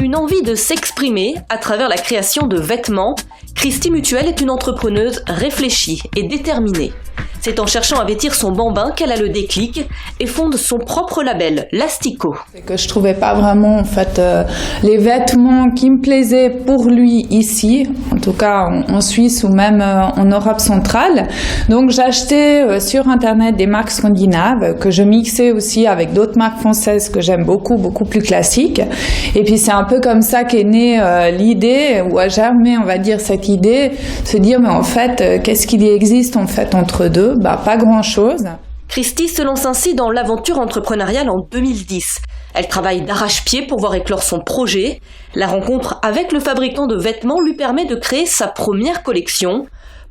une envie de s'exprimer à travers la création de vêtements, Christie Mutuel est une entrepreneuse réfléchie et déterminée. C'est en cherchant à vêtir son bambin qu'elle a le déclic et fonde son propre label, Lastico. Que je trouvais pas vraiment les vêtements qui me plaisaient pour lui ici, en tout cas en Suisse ou même en Europe centrale. Donc j'achetais sur internet des marques scandinaves que je mixais aussi avec d'autres marques françaises que j'aime beaucoup plus classiques. Et puis c'est un peu comme ça qu'est née l'idée, ou a germé on va dire cette idée, se dire mais en fait qu'est-ce qu'il y existe en fait entre deux? Pas grand-chose. Christie se lance ainsi dans l'aventure entrepreneuriale en 2010. Elle travaille d'arrache-pied pour voir éclore son projet. La rencontre avec le fabricant de vêtements lui permet de créer sa première collection.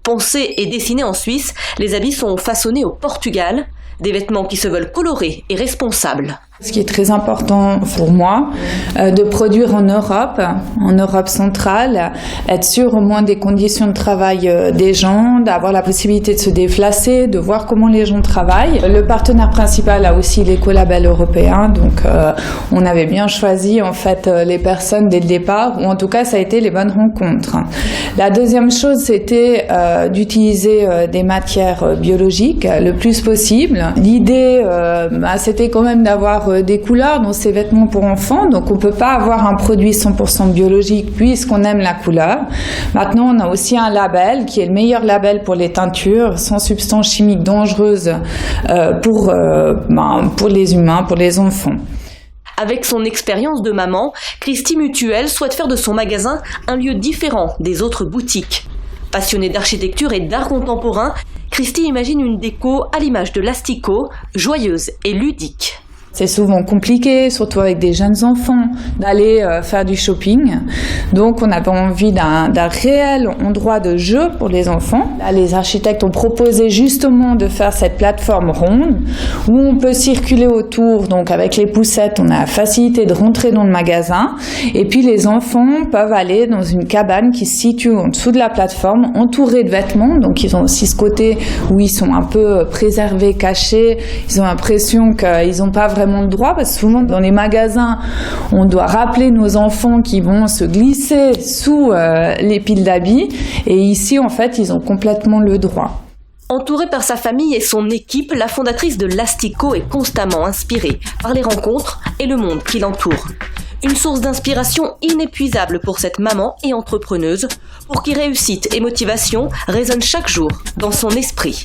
Pensés et dessinés en Suisse, les habits sont façonnés au Portugal. Des vêtements qui se veulent colorés et responsables. Ce qui est très important pour moi, de produire en Europe centrale, être sûr au moins des conditions de travail des gens, d'avoir la possibilité de se déplacer, de voir comment les gens travaillent. Le partenaire principal a aussi l'écolabel européen, donc on avait bien choisi en fait les personnes dès le départ, ou en tout cas ça a été les bonnes rencontres. La deuxième chose, c'était d'utiliser des matières biologiques le plus possible. L'idée, c'était quand même d'avoir des couleurs dans ces vêtements pour enfants, donc on peut pas avoir un produit 100% biologique puisqu'on aime la couleur. Maintenant, on a aussi un label qui est le meilleur label pour les teintures, sans substances chimiques dangereuses pour les humains, pour les enfants. Avec son expérience de maman, Christie Mutuel souhaite faire de son magasin un lieu différent des autres boutiques. Passionnée d'architecture et d'art contemporain, Christie imagine une déco à l'image de Lastico, joyeuse et ludique. C'est souvent compliqué, surtout avec des jeunes enfants, d'aller faire du shopping. Donc, on avait envie d'un réel endroit de jeu pour les enfants. Là, les architectes ont proposé justement de faire cette plateforme ronde où on peut circuler autour. Donc, avec les poussettes, on a la facilité de rentrer dans le magasin. Et puis, les enfants peuvent aller dans une cabane qui se situe en dessous de la plateforme, entourée de vêtements. Donc, ils ont aussi ce côté où ils sont un peu préservés, cachés. Ils ont l'impression qu'ils n'ont pas vraiment de droit, parce que souvent dans les magasins, on doit rappeler nos enfants qui vont se glisser sous les piles d'habits, et ici en fait ils ont complètement le droit. Entourée par sa famille et son équipe, la fondatrice de Lastico est constamment inspirée par les rencontres et le monde qui l'entoure. Une source d'inspiration inépuisable pour cette maman et entrepreneuse, pour qui réussite et motivation résonnent chaque jour dans son esprit.